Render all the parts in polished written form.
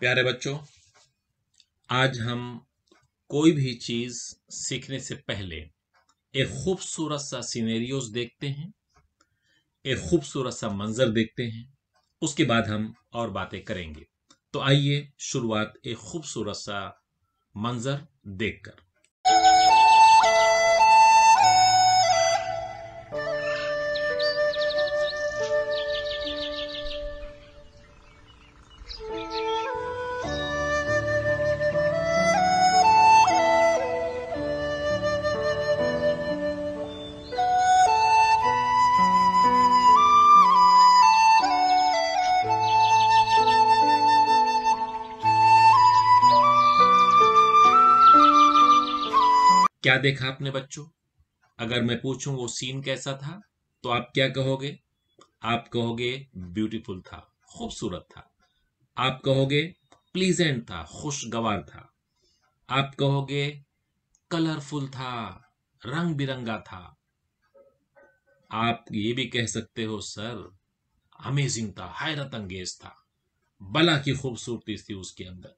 प्यारे बच्चों, आज हम कोई भी चीज सीखने से पहले एक खूबसूरत सा सिनेरियोस देखते हैं, एक खूबसूरत सा मंजर देखते हैं। उसके बाद हम और बातें करेंगे। तो आइए शुरुआत एक खूबसूरत सा मंजर देखकर। क्या देखा आपने बच्चों? अगर मैं पूछूं वो सीन कैसा था, तो आप क्या कहोगे? आप कहोगे ब्यूटीफुल था, खूबसूरत था। आप कहोगे प्लीजेंट था, खुशगवार था। आप कहोगे कलरफुल था, रंग बिरंगा था। आप ये भी कह सकते हो सर अमेजिंग था, हैरत अंगेज था, बला की खूबसूरती थी उसके अंदर।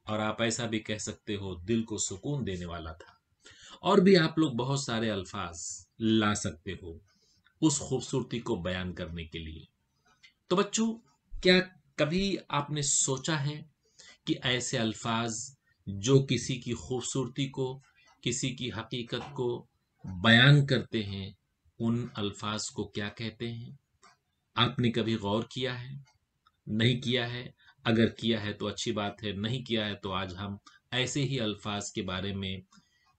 और आप ऐसा भी कह सकते हो दिल को सुकून देने वाला था। और भी आप लोग बहुत सारे अल्फाज ला सकते हो उस खूबसूरती को बयान करने के लिए। तो बच्चों, क्या कभी आपने सोचा है कि ऐसे अल्फाज जो किसी की खूबसूरती को, किसी की हकीकत को बयान करते हैं, उन अल्फाज को क्या कहते हैं? आपने कभी गौर किया है? नहीं किया है? अगर किया है तो अच्छी बात है, नहीं किया है तो आज हम ऐसे ही अल्फाज के बारे में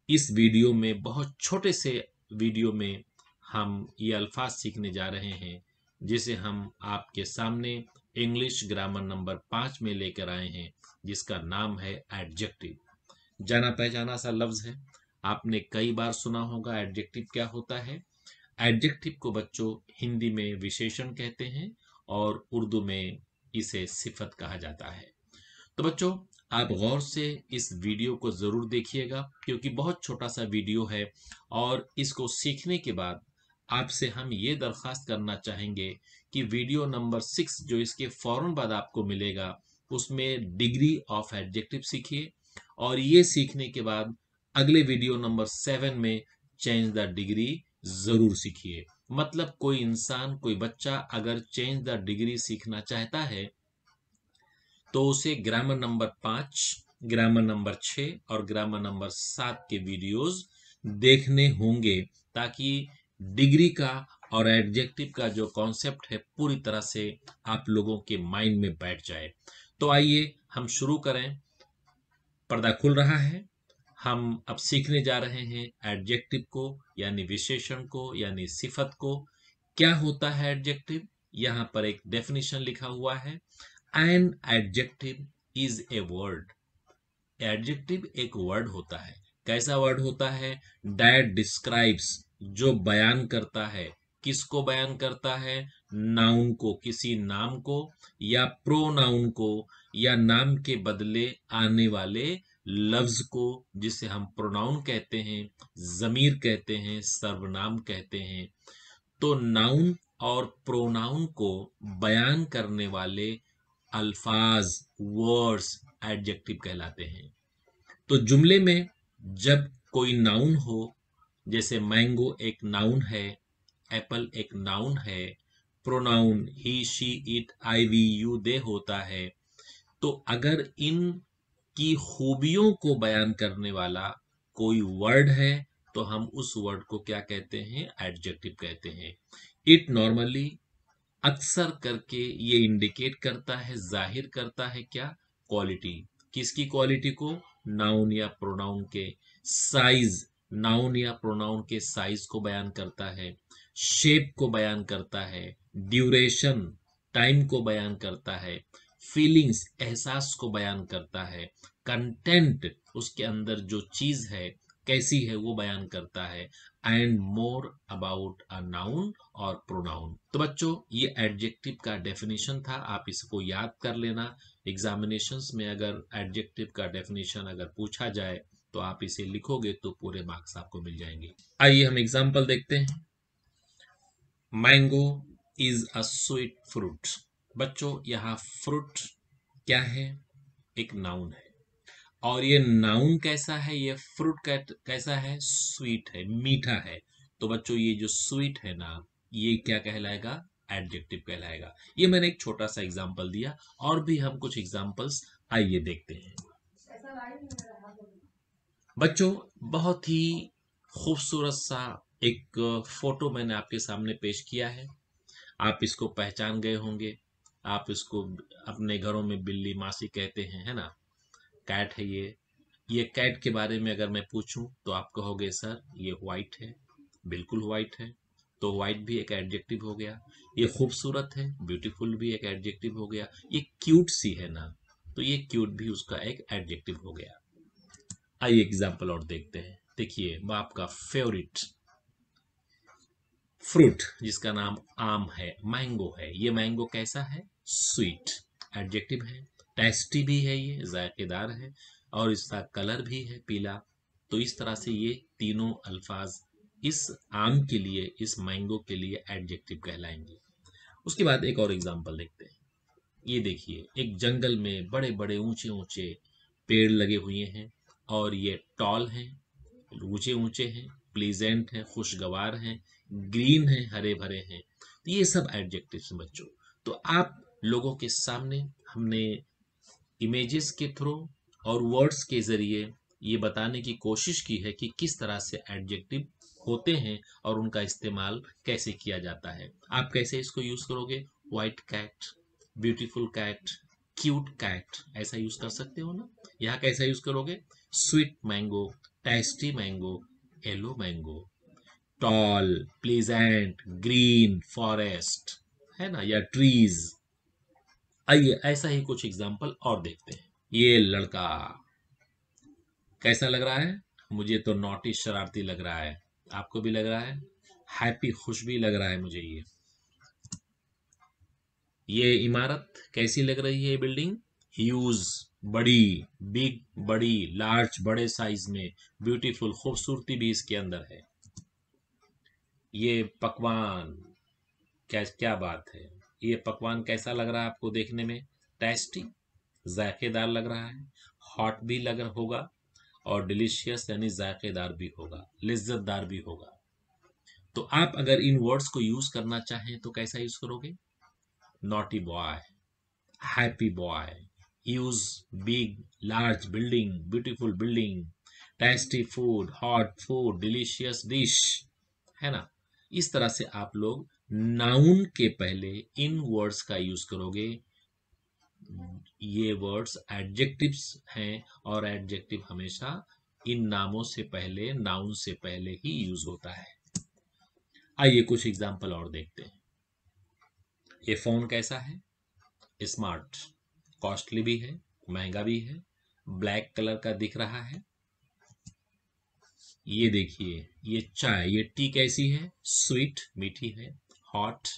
इस वीडियो में, बहुत छोटे से वीडियो में, हम ये अल्फाज सीखने जा रहे हैं, जिसे हम आपके सामने इंग्लिश ग्रामर नंबर 5 में लेकर आए हैं, जिसका नाम है एडजेक्टिव। जाना पहचाना सा लफ्ज है, आपने कई बार सुना होगा। एडजेक्टिव क्या होता है? एडजेक्टिव को बच्चों हिंदी में विशेषण कहते हैं और उर्दू में इसे सिफत कहा जाता है। तो बच्चों, आप गौर से इस वीडियो को जरूर देखिएगा, क्योंकि बहुत छोटा सा वीडियो है। और इसको सीखने के बाद आपसे हम ये दरख्वास्त करना चाहेंगे कि वीडियो नंबर 6 जो इसके फौरन बाद आपको मिलेगा, उसमें डिग्री ऑफ एडजेक्टिव सीखिए। और ये सीखने के बाद अगले वीडियो नंबर 7 में चेंज द डिग्री जरूर सीखिए। मतलब कोई इंसान, कोई बच्चा अगर चेंज द डिग्री सीखना चाहता है तो उसे ग्रामर नंबर 5, ग्रामर नंबर 6 और ग्रामर नंबर 7 के वीडियोस देखने होंगे, ताकि डिग्री का और एडजेक्टिव का जो कॉन्सेप्ट है पूरी तरह से आप लोगों के माइंड में बैठ जाए। तो आइए हम शुरू करें। पर्दा खुल रहा है। हम अब सीखने जा रहे हैं एडजेक्टिव को, यानी विशेषण को, यानी सिफत को। क्या होता है एडजेक्टिव? यहां पर एक डेफिनेशन लिखा हुआ है। An adjective is a word. Adjective एक वर्ड होता है। कैसा वर्ड होता है? दैट डिस्क्राइब्स, जो बयान करता है। किसको बयान करता है? नाउन को, किसी नाम को, या प्रोनाउन को, या नाम के बदले आने वाले लफ्ज को, जिसे हम प्रोनाउन कहते हैं, जमीर कहते हैं, सर्वनाम कहते हैं। तो नाउन और प्रोनाउन को बयान करने वाले अल्फाज, वर्ड्स एडजेक्टिव कहलाते हैं। तो जुमले में जब कोई नाउन हो, जैसे मैंगो एक नाउन है, एप्पल एक नाउन है, pronoun he, she, it, I, we, you, they होता है। तो अगर इन की खूबियों को बयान करने वाला कोई वर्ड है, तो हम उस वर्ड को क्या कहते हैं? एडजेक्टिव कहते हैं। इट नॉर्मली, अक्सर करके, ये इंडिकेट करता है, जाहिर करता है क्या? क्वालिटी। किसकी क्वालिटी को? नाउन या प्रोनाउन के। साइज, नाउन या प्रोनाउन के साइज को बयान करता है। शेप को बयान करता है। ड्यूरेशन, टाइम को बयान करता है। फीलिंग्स, एहसास को बयान करता है। कंटेंट, उसके अंदर जो चीज है कैसी है वो बयान करता है। And more about a noun और प्रोनाउन। तो बच्चों, ये एडजेक्टिव का डेफिनेशन था, आप इसको याद कर लेना। एग्जामिनेशंस में अगर एडजेक्टिव का डेफिनेशन अगर पूछा जाए तो आप इसे लिखोगे तो पूरे मार्क्स आपको मिल जाएंगे। आइए हम एग्जाम्पल देखते हैं। Mango is a sweet fruit. बच्चों, यहाँ फ्रूट क्या है? एक नाउन है। और ये नाउन कैसा है, ये फ्रूट कैसा है, स्वीट है, मीठा है। तो बच्चों ये जो स्वीट है ना, ये क्या कहलाएगा, एडजेक्टिव कहलाएगा। ये मैंने एक छोटा सा एग्जांपल दिया, और भी हम कुछ एग्जांपल्स आइए देखते हैं। बच्चों बहुत ही खूबसूरत सा एक फोटो मैंने आपके सामने पेश किया है। आप इसको पहचान गए होंगे। आप इसको अपने घरों में बिल्ली मासी कहते हैं, है ना। कैट है ये कैट के बारे में अगर मैं पूछूं तो आप कहोगे सर ये व्हाइट है। बिल्कुल व्हाइट है, तो व्हाइट भी एक एडजेक्टिव हो गया। ये खूबसूरत है, ब्यूटीफुल भी एक एडजेक्टिव हो गया। ये क्यूट सी है ना, तो ये क्यूट भी उसका एक एडजेक्टिव हो गया। आइए एग्जाम्पल और देखते हैं। देखिए वो आपका फेवरेट फ्रूट जिसका नाम आम है, मैंगो है। ये मैंगो कैसा है, स्वीट, एडजेक्टिव है। टेस्टी भी है, ये जायकेदार है, और इसका कलर भी है पीला। तो इस तरह से ये तीनों अल्फाज इस आम के लिए, इस मैंगो के लिए एडजेक्टिव कहलाएंगे। उसके बाद एक और एग्जांपल देखते हैं। ये देखिए एक जंगल में बड़े बड़े ऊंचे ऊंचे पेड़ लगे हुए हैं, और ये टॉल हैं, ऊंचे ऊंचे हैं, प्लीजेंट हैं, खुशगवार हैं, ग्रीन हैं, हरे भरे हैं। तो ये सब एडजेक्टिव्स हैं बच्चों। तो आप लोगों के सामने हमने इमेजेस के थ्रू और वर्ड्स के जरिए ये बताने की कोशिश की है कि किस तरह से एडजेक्टिव होते हैं और उनका इस्तेमाल कैसे किया जाता है। आप कैसे इसको यूज करोगे, white cat, beautiful cat, cute cat, ऐसा यूज कर सकते हो ना। यहाँ कैसा यूज करोगे, sweet mango, tasty mango, yellow mango, tall, pleasant, green, forest, है ना, या ट्रीज। आइए ऐसा ही कुछ एग्जाम्पल और देखते हैं। ये लड़का कैसा लग रहा है, मुझे तो नॉटी शरारती लग रहा है। आपको भी लग रहा है, हैप्पी खुश भी लग रहा है मुझे। ये इमारत कैसी लग रही है, बिल्डिंग ह्यूज, बड़ी, बिग, बड़ी, लार्ज, बड़े साइज में, ब्यूटीफुल, खूबसूरती भी इसके अंदर है। ये पकवान, क्या क्या बात है, ये पकवान कैसा लग रहा है आपको देखने में, टेस्टी, जायकेदार लग रहा है, हॉट भी लग होगा, और डिलीशियस यानी जायकेदार भी होगा, लिज्जतदार भी होगा। तो आप अगर इन वर्ड्स को यूज करना चाहें तो कैसा यूज करोगे, naughty boy, happy boy, use big, large building, beautiful building, tasty food, hot food, delicious dish, है ना। इस तरह से आप लोग नाउन के पहले इन वर्ड्स का यूज करोगे। ये वर्ड्स एडजेक्टिव्स हैं, और एडजेक्टिव हमेशा इन नामों से पहले, नाउन से पहले ही यूज होता है। आइए कुछ एग्जांपल और देखते हैं। ये फोन कैसा है, स्मार्ट, कॉस्टली भी है, महंगा भी है, ब्लैक कलर का दिख रहा है। ये देखिए ये चाय, ये टी कैसी है, स्वीट, मीठी है, हॉट,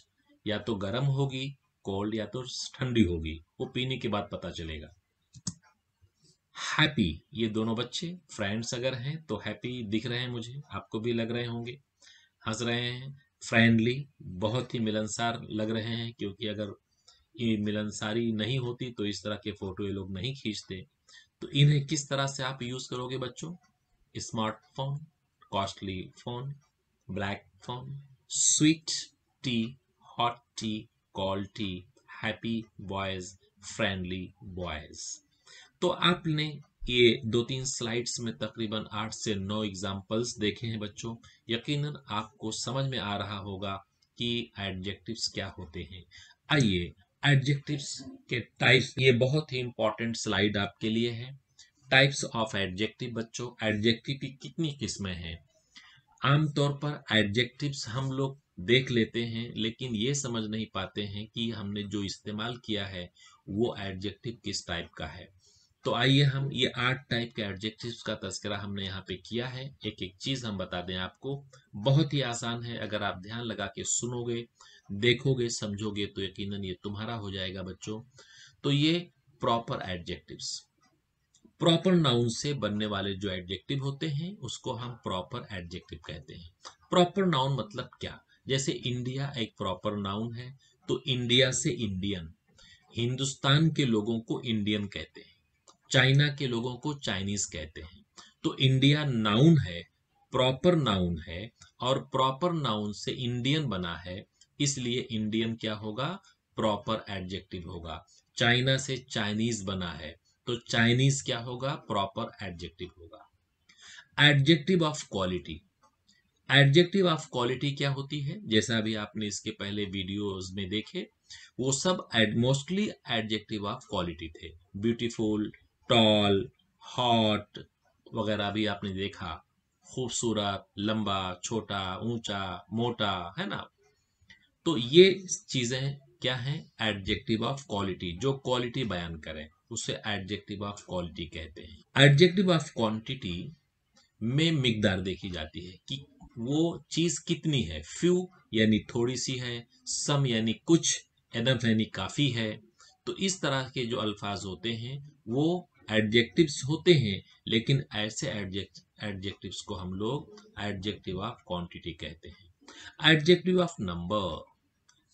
या तो गर्म होगी, कोल्ड, या तो ठंडी होगी, वो पीने के बाद पता चलेगा। हैप्पी, ये दोनों बच्चे फ्रेंड्स अगर हैं तो हैप्पी दिख रहे हैं मुझे, आपको भी लग रहे होंगे, हंस रहे हैं। फ्रेंडली, बहुत ही मिलनसार लग रहे हैं, क्योंकि अगर ये मिलनसारी नहीं होती तो इस तरह के फोटो ये लोग नहीं खींचते। तो इन्हें किस तरह से आप यूज करोगे बच्चों, smartphone, costly phone, black phone, sweet T, hot T, cold T, happy boys, friendly boys. तो आपने ये 2-3 स्लाइड्स में तकरीबन 8 से 9 एग्जाम्पल्स देखे हैं बच्चों। यकीनन आपको समझ में आ रहा होगा कि एडजेक्टिव्स क्या होते हैं। आइए एडजेक्टिव्स के टाइप्स, ये बहुत ही इंपॉर्टेंट स्लाइड आपके लिए है। टाइप्स ऑफ एडजेक्टिव बच्चों, एडजेक्टिव की कितनी किस्में हैं। आमतौर पर एडजेक्टिव्स हम लोग देख लेते हैं, लेकिन ये समझ नहीं पाते हैं कि हमने जो इस्तेमाल किया है वो एडजेक्टिव किस टाइप का है। तो आइए हम ये 8 टाइप के एडजेक्टिव्स का तस्करा हमने यहाँ पे किया है। एक एक चीज हम बता दें आपको, बहुत ही आसान है। अगर आप ध्यान लगा के सुनोगे, देखोगे, समझोगे तो यकीनन ये तुम्हारा हो जाएगा बच्चों। तो ये प्रॉपर एडजेक्टिव्स, प्रॉपर नाउन से बनने वाले जो एडजेक्टिव होते हैं उसको हम प्रॉपर एडजेक्टिव कहते हैं। प्रॉपर नाउन मतलब क्या, जैसे इंडिया एक प्रॉपर नाउन है, तो इंडिया से इंडियन, हिंदुस्तान के लोगों को इंडियन कहते हैं। चाइना के लोगों को चाइनीज कहते हैं। तो इंडिया नाउन है, प्रॉपर नाउन है, और प्रॉपर नाउन से इंडियन बना है, इसलिए इंडियन क्या होगा, प्रॉपर एडजेक्टिव होगा। चाइना से चाइनीज बना है, तो चाइनीज क्या होगा, प्रॉपर एडजेक्टिव होगा। Adjective of quality, adjective of quality क्या होती है, जैसा अभी आपने इसके पहले वीडियोस में देखे, वो सब मोस्टली एडजेक्टिव ऑफ क्वालिटी थे। ब्यूटीफुल, टॉल, हॉट वगैरह भी आपने देखा, खूबसूरत, लंबा, छोटा, ऊंचा, मोटा, है ना। तो ये चीजें क्या हैं, एडजेक्टिव ऑफ क्वालिटी, जो क्वालिटी बयान करें उसे एडजेक्टिव ऑफ क्वालिटी कहते हैं। एडजेक्टिव ऑफ क्वांटिटी में मिकदार देखी जाती है कि वो चीज कितनी है। फ्यू यानी थोड़ी सी है, सम यानी कुछ, एनफ यानी काफी है। तो इस तरह के जो अल्फाज होते हैं वो एडजेक्टिव्स होते हैं, लेकिन ऐसे एडजेक्टिव्स को हम लोग एडजेक्टिव ऑफ क्वांटिटी कहते हैं। एडजेक्टिव ऑफ नंबर,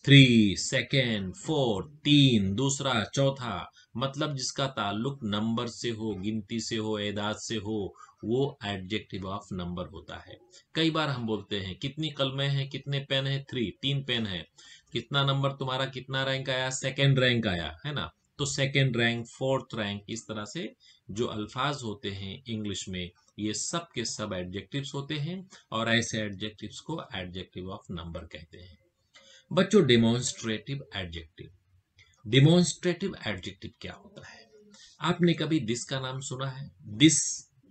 3, सेकेंड, 4, 3, दूसरा, चौथा, मतलब जिसका ताल्लुक नंबर से हो, गिनती से हो, एदाद से हो, वो एडजेक्टिव ऑफ नंबर होता है। कई बार हम बोलते हैं कितनी कलमें हैं, कितने पेन हैं, 3, 3 पेन है। कितना नंबर तुम्हारा, कितना रैंक आया, सेकेंड रैंक आया, है ना। तो सेकेंड रैंक, फोर्थ रैंक, इस तरह से जो अल्फाज होते हैं इंग्लिश में, ये सब के सब एडजेक्टिव्स होते हैं, और ऐसे एडजेक्टिव्स को एडजेक्टिव ऑफ नंबर कहते हैं। बच्चों, डेमोन्स्ट्रेटिव एडजेक्टिव, डेमोन्स्ट्रेटिव एडजेक्टिव क्या होता है। आपने कभी दिस का नाम सुना है, दिस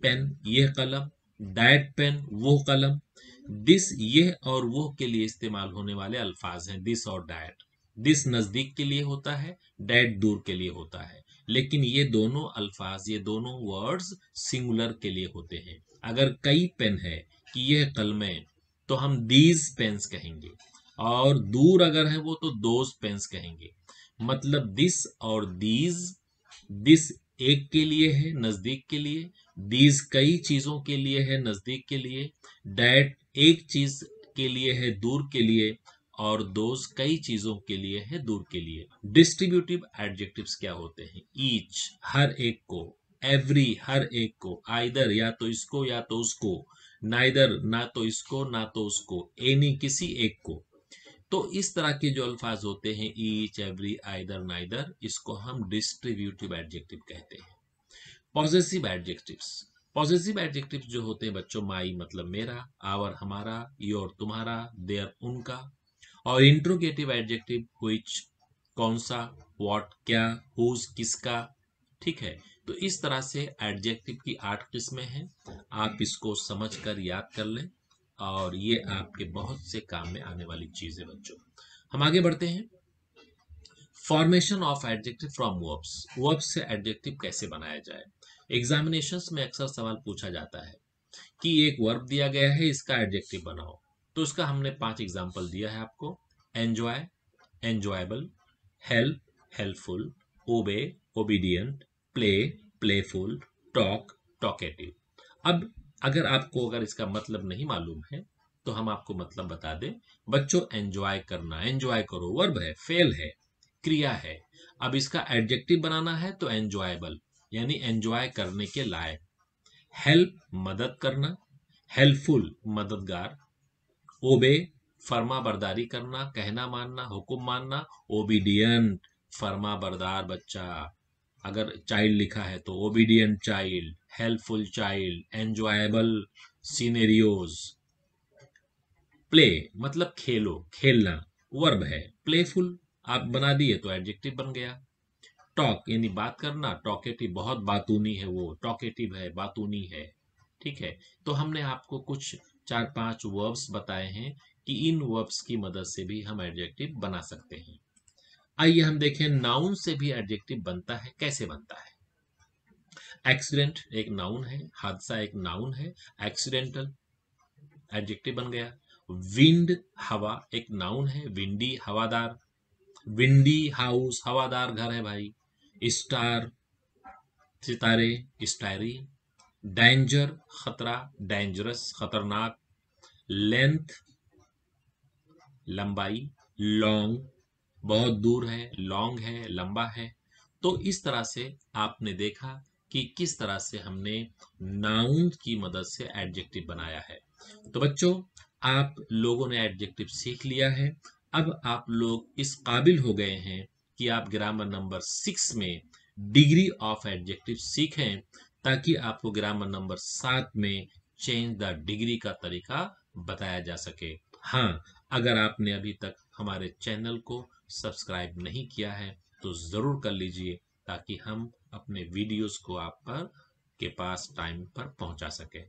पेन, यह कलम, दैट पेन, वो कलम। दिस यह और वो के लिए इस्तेमाल होने वाले अल्फाज हैं, दिस और दैट। दिस नजदीक के लिए होता है, दैट दूर के लिए होता है, लेकिन ये दोनों अल्फाज, ये दोनों वर्ड्स सिंगुलर के लिए होते हैं। अगर कई पेन है कि यह कलमें, तो हम दीज पेन्स कहेंगे, और दूर अगर है वो तो दोज पेन्स कहेंगे। मतलब दिस और दीज, दिस एक के लिए है, नजदीक के लिए, दीज कई चीजों के लिए है, नजदीक के लिए, दैट एक चीज के लिए है, दूर के लिए, और दोज कई चीजों के लिए है, दूर के लिए। डिस्ट्रीब्यूटिव एडजेक्टिव्स क्या होते हैं, ईच हर एक को, एवरी हर एक को, आइदर या तो इसको या तो उसको, नाइदर ना तो इसको ना तो उसको, एनी किसी एक को। तो इस तरह के जो अल्फाज होते हैं, ईच, एवरी, आइदर, नाइदर, इसको हम डिस्ट्रीब्यूटिव एडजेक्टिव कहते हैं। पॉजेसिव एडजेक्टिव्स, पॉजेसिव एडजेक्टिव्स जो होते हैं बच्चों, माई मतलब मेरा, आवर हमारा, योर तुम्हारा, देयर उनका, और इंट्रोगेटिव एडजेक्टिव, व्हिच कौन सा, व्हाट क्या, हुज किसका। ठीक है, तो इस तरह से एडजेक्टिव की 8 किस्में हैं। आप इसको समझकर याद कर लें, और ये आपके बहुत से काम में आने वाली चीज है बच्चों। हम आगे बढ़ते हैं। Formation of adjective from verbs, verbs से एडजेक्टिव कैसे बनाया जाए। एग्जामिनेशंस में अक्सर सवाल पूछा जाता है कि एक वर्ब दिया गया है, इसका एडजेक्टिव बनाओ। तो इसका हमने 5 एग्जाम्पल दिया है आपको। Enjoy, enjoyable, help, helpful, obey, obedient, play, playful, talk, talkative. अब अगर इसका मतलब नहीं मालूम है तो हम आपको मतलब बता दें। बच्चों, एंजॉय करना, एंजॉय करो, वर्ब है, फेल है, क्रिया है। अब इसका एडजेक्टिव बनाना है तो एंजॉयबल यानी एंजॉय करने के लायक, हेल्प मदद करना, हेल्पफुल मददगार, ओबे फर्मा बरदारी करना, कहना मानना, हुक्म मानना, ओबीडियंट फर्मा बरदार बच्चा। अगर चाइल्ड लिखा है तो obedient child, helpful child, enjoyable scenarios. Play मतलब खेलो, खेलना, वर्ब है। प्लेफुल आप बना दिए तो एडजेक्टिव बन गया। टॉक यानी बात करना, टॉकेटिव बहुत बातूनी है वो, टॉकेटिव है, बातूनी है। ठीक है, तो हमने आपको कुछ 4-5 वर्ब्स बताए हैं कि इन वर्ब्स की मदद से भी हम एडजेक्टिव बना सकते हैं। आइए हम देखें नाउन से भी एडजेक्टिव बनता है, कैसे बनता है। एक्सीडेंट एक नाउन है, हादसा एक नाउन है, एक्सीडेंटल एडजेक्टिव बन गया। विंड हवा एक नाउन है, विंडी हवादार, विंडी हाउस हवादार घर है भाई। स्टार सितारे, स्टायरी। डेंजर खतरा, डेंजरस खतरनाक। लेंथ लंबाई, लॉन्ग बहुत दूर है, लॉन्ग है लंबा है। तो इस तरह से आपने देखा कि किस तरह से हमने नाउन की मदद से एडजेक्टिव बनाया है। तो बच्चों, आप लोगों ने एडजेक्टिव सीख लिया है। अब आप लोग इस काबिल हो गए हैं कि आप ग्रामर नंबर 6 में डिग्री ऑफ एडजेक्टिव सीखें, ताकि आपको ग्रामर नंबर 7 में चेंज द डिग्री का तरीका बताया जा सके। हाँ, अगर आपने अभी तक हमारे चैनल को सब्सक्राइब नहीं किया है तो ज़रूर कर लीजिए, ताकि हम अपने वीडियोस को आप पर के पास टाइम पर पहुंचा सके।